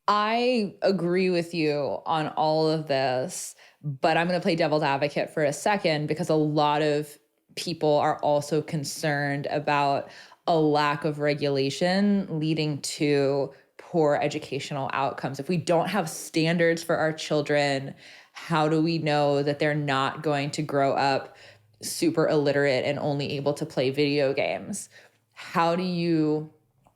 I agree with you on all of this, but I'm going to play devil's advocate for a second because a lot of people are also concerned about a lack of regulation leading to poor educational outcomes. If we don't have standards for our children, how do we know that they're not going to grow up super illiterate and only able to play video games? How do you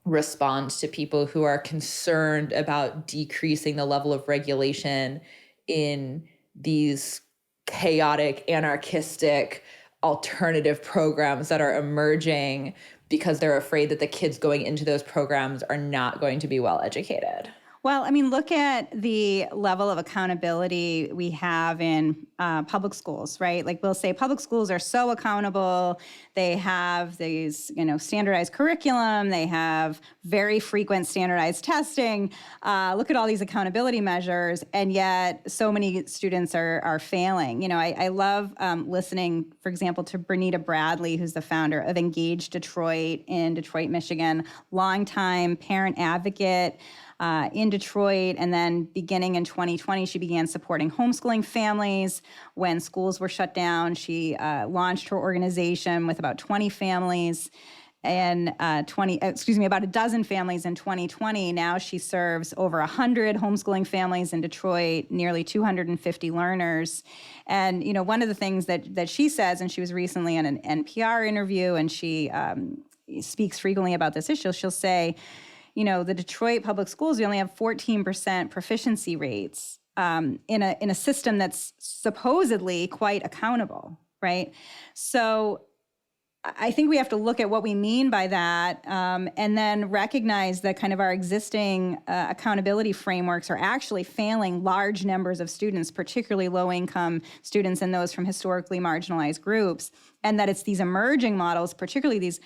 respond to people who are concerned about decreasing the level of regulation in these chaotic, anarchistic, alternative programs that are emerging because they're afraid that the kids going into those programs are not going to be well educated? Well, I mean, look at the level of accountability we have in public schools, right? Like we'll say public schools are so accountable. They have these, standardized curriculum. They have very frequent standardized testing. Look at all these accountability measures, and yet so many students are failing. I love listening, for example, to Bernita Bradley, who's the founder of Engage Detroit in Detroit, Michigan, longtime parent advocate in Detroit. And then beginning in 2020, she began supporting homeschooling families when schools were shut down. She launched her organization with about 20 families and about a dozen families in 2020. Now she serves over 100 homeschooling families in Detroit, nearly 250 learners. And, one of the things that she says, and she was recently in an NPR interview, and she speaks frequently about this issue, she'll say, the Detroit public schools, we only have 14% proficiency rates in a system that's supposedly quite accountable, right? So I think we have to look at what we mean by that, and then recognize that kind of our existing accountability frameworks are actually failing large numbers of students, particularly low-income students and those from historically marginalized groups, and that it's these emerging models, particularly these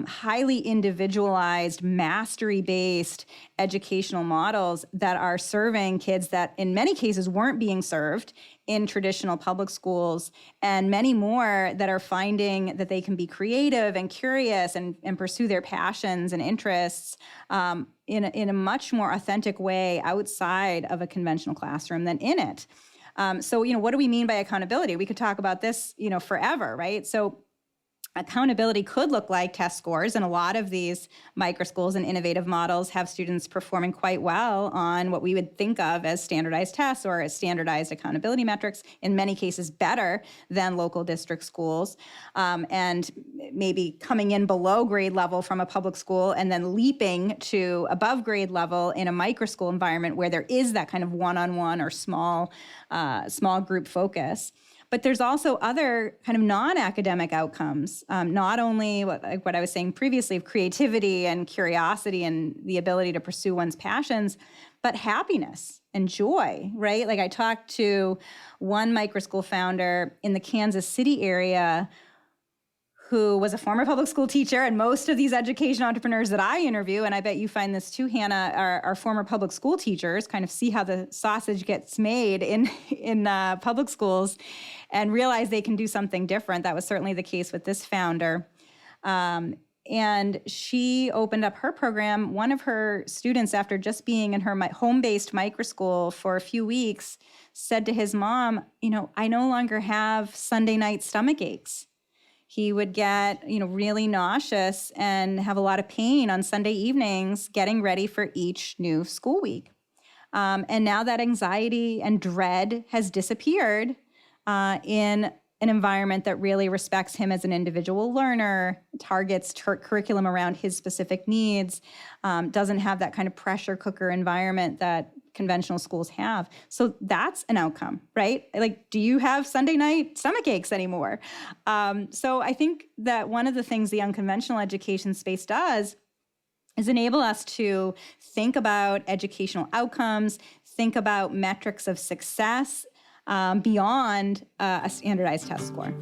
highly individualized, mastery-based educational models that are serving kids that in many cases weren't being served in traditional public schools, and many more that are finding that they can be creative and curious and pursue their passions and interests in a much more authentic way outside of a conventional classroom than in it. So, what do we mean by accountability? We could talk about this, forever, right? So accountability could look like test scores, and a lot of these microschools and innovative models have students performing quite well on what we would think of as standardized tests or as standardized accountability metrics, in many cases better than local district schools, and maybe coming in below grade level from a public school and then leaping to above grade level in a microschool environment where there is that kind of one-on-one or small group focus. But there's also other kind of non-academic outcomes, not only what I was saying previously of creativity and curiosity and the ability to pursue one's passions, but happiness and joy, right? Like I talked to one microschool founder in the Kansas City area who was a former public school teacher, and most of these education entrepreneurs that I interview, and I bet you find this too, Hannah, are former public school teachers, kind of see how the sausage gets made in public schools and realize they can do something different. That was certainly the case with this founder. And she opened up her program. One of her students, after just being in her home-based microschool for a few weeks, said to his mom, I no longer have Sunday night stomach aches. He would get, really nauseous and have a lot of pain on Sunday evenings getting ready for each new school week. And now that anxiety and dread has disappeared in an environment that really respects him as an individual learner, targets curriculum around his specific needs, doesn't have that kind of pressure cooker environment that conventional schools have. So that's an outcome, right? Like, do you have Sunday night stomach aches anymore? So I think that one of the things the unconventional education space does is enable us to think about educational outcomes, think about metrics of success beyond a standardized test score.